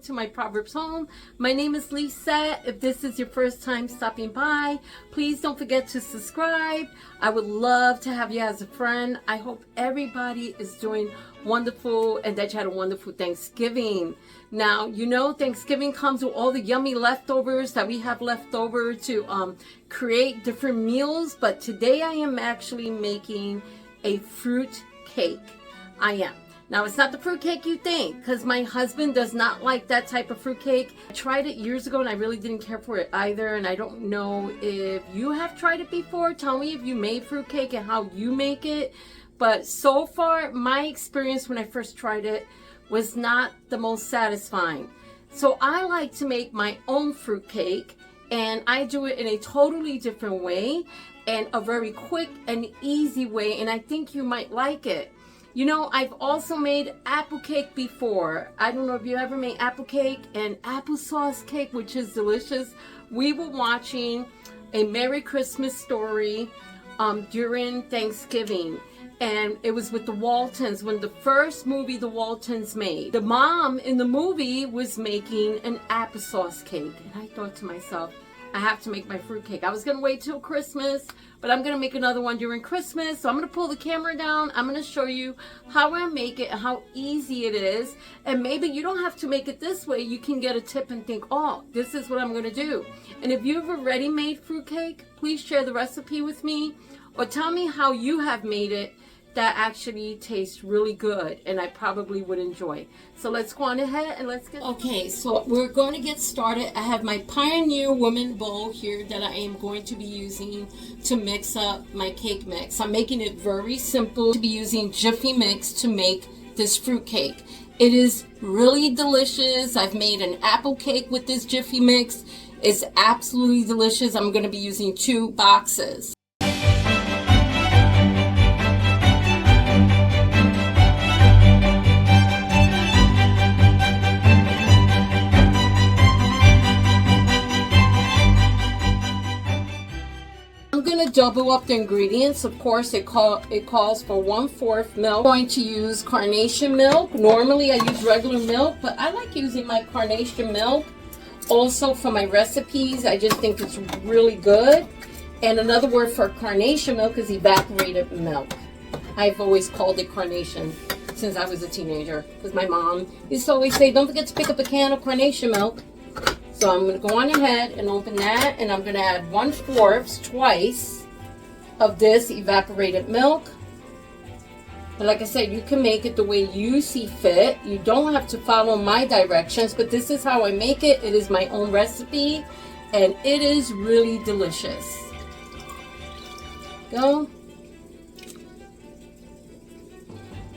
to my Proverbs home. My name is Lisa. If this is your first time stopping by, please don't forget to subscribe. I would love to have you as a friend. I hope everybody is doing wonderful and that you had a wonderful Thanksgiving. Now, you know Thanksgiving comes with all the yummy leftovers that we have left over to create different meals, but today I am actually making a fruit cake. I am. Now, it's not the fruit cake you think, because my husband does not like that type of fruit cake. I tried it years ago and I really didn't care for it either, and I don't know if you have tried it before. Tell me if you made fruit cake and how you make it. But so far, my experience when I first tried it was not the most satisfying. So I like to make my own fruit cake, and I do it in a totally different way and a very quick and easy way, and I think you might like it. You know, I've also made apple cake before. I don't know if you ever made apple cake and applesauce cake, which is delicious. We were watching A Merry Christmas Story during Thanksgiving. And it was with the Waltons, when the first movie the Waltons made. The mom in the movie was making an applesauce cake. And I thought to myself, I have to make my fruit cake. I was going to wait till Christmas, but I'm going to make another one during Christmas. So I'm going to pull the camera down. I'm going to show you how I make it and how easy it is. And maybe you don't have to make it this way. You can get a tip and think, oh, this is what I'm going to do. And if you've already made fruit cake, please share the recipe with me or tell me how you have made it that actually tastes really good and I probably would enjoy. So let's go on ahead and let's get... Okay, so we're going to get started. I have my Pioneer Woman bowl here that I am going to be using to mix up my cake mix. I'm making it very simple to be using Jiffy Mix to make this fruit cake. It is really delicious. I've made an apple cake with this Jiffy Mix. It's absolutely delicious. I'm going to be using 2 boxes. Double up the ingredients. Of course, it calls for 1/4 milk. I'm going to use carnation milk. Normally I use regular milk, but I like using my carnation milk also for my recipes. I just think it's really good. And another word for carnation milk is evaporated milk. I've always called it carnation since I was a teenager, because my mom used to always say, don't forget to pick up a can of carnation milk. So I'm going to go on ahead and open that, and I'm going to add 1/4 twice of this evaporated milk. And like I said, you can make it the way you see fit. You don't have to follow my directions, but this is how I make it. It is my own recipe, and it is really delicious. Go.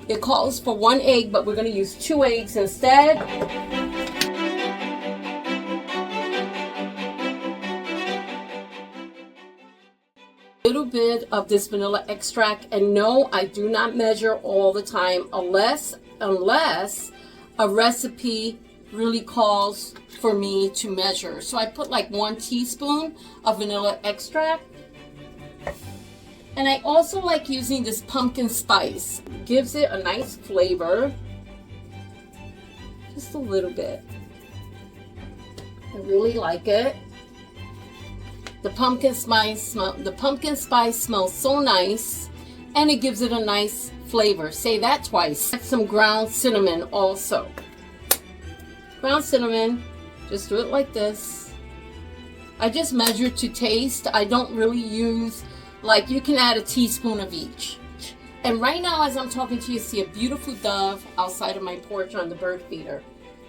It calls for 1 egg, but we're going to use 2 eggs instead. Little bit of this vanilla extract, and no, I do not measure all the time unless a recipe really calls for me to measure. So I put like 1 teaspoon of vanilla extract, and I also like using this pumpkin spice. It gives it a nice flavor, just a little bit. I really like it. The pumpkin spice smells so nice, and it gives it a nice flavor. Say that twice. Add some ground cinnamon also. Ground cinnamon, just do it like this. I just measure to taste. I don't really use, like, you can add a teaspoon of each. And right now, as I'm talking to you, see a beautiful dove outside of my porch on the bird feeder.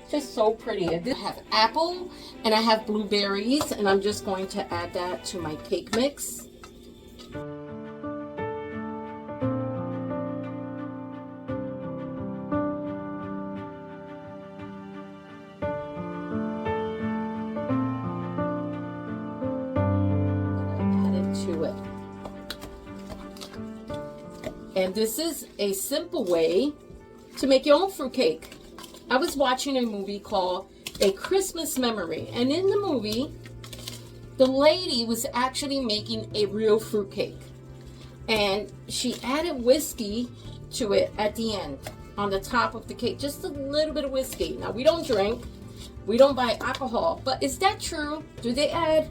Just so pretty. I have apple and I have blueberries, and I'm just going to add that to my cake mix. Add it to it. And this is a simple way to make your own fruit cake. I was watching a movie called A Christmas Memory, and in the movie, the lady was actually making a real fruit cake, and she added whiskey to it at the end on the top of the cake, just a little bit of whiskey. Now, we don't drink, we don't buy alcohol. But is that true? Do they add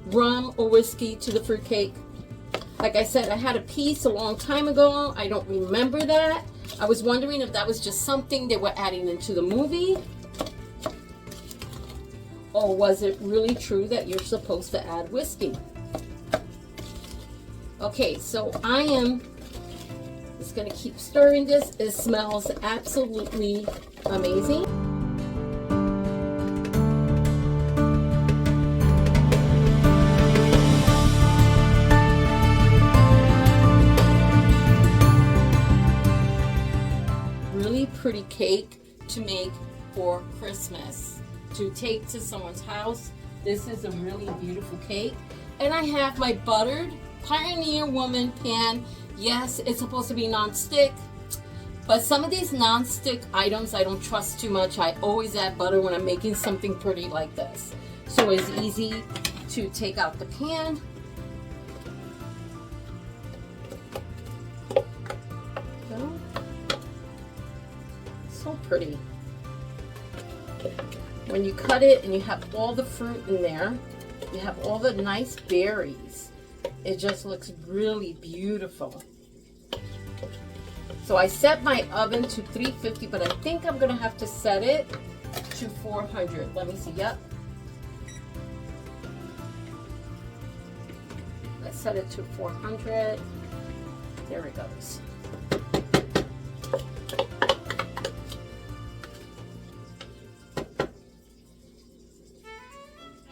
rum or whiskey to the fruitcake? Like I said, I had a piece a long time ago. I don't remember that. I was wondering if that was just something they were adding into the movie. Or was it really true that you're supposed to add whiskey? Okay, so I am just going to keep stirring this. It smells absolutely amazing. Really pretty cake to make for Christmas, to take to someone's house. This is a really beautiful cake. And I have my buttered Pioneer Woman pan. Yes, it's supposed to be non-stick, but some of these non-stick items I don't trust too much. I always add butter when I'm making something pretty like this. So it's easy to take out the pan. So pretty. When you cut it and you have all the fruit in there, you have all the nice berries. It just looks really beautiful. So I set my oven to 350, but I think I'm gonna have to set it to 400. Let me see, yep. Let's set it to 400. There it goes.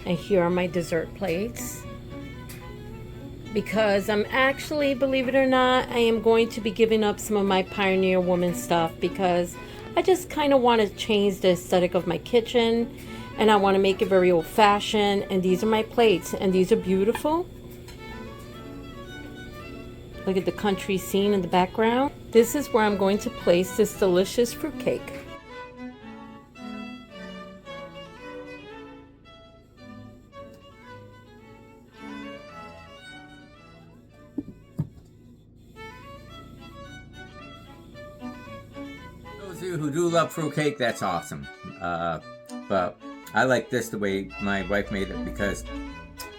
And here are my dessert plates. Because I'm actually, believe it or not, I am going to be giving up some of my Pioneer Woman stuff because I just kind of want to change the aesthetic of my kitchen and I want to make it very old-fashioned. And these are my plates and these are beautiful. Look at the country scene in the background. This is where I'm going to place this delicious fruitcake. Those of you who do love fruitcake, that's awesome. But I like this the way my wife made it because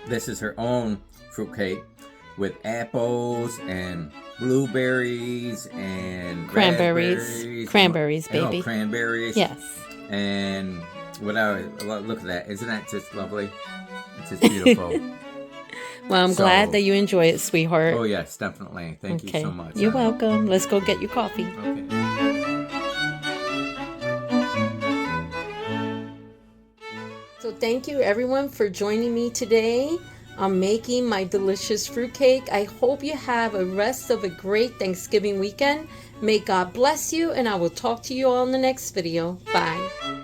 this is her own fruitcake with apples and blueberries and Cranberries. Cranberries, baby. Oh, cranberries. Yes. And look at that. Isn't that just lovely? It's just beautiful. Well, I'm glad that you enjoy it, sweetheart. Oh, yes, definitely. Thank you so much. You're welcome. Let's go get your coffee. Okay. So thank you everyone for joining me today. I'm making my delicious fruitcake. I hope you have a rest of a great Thanksgiving weekend. May God bless you, and I will talk to you all in the next video. Bye.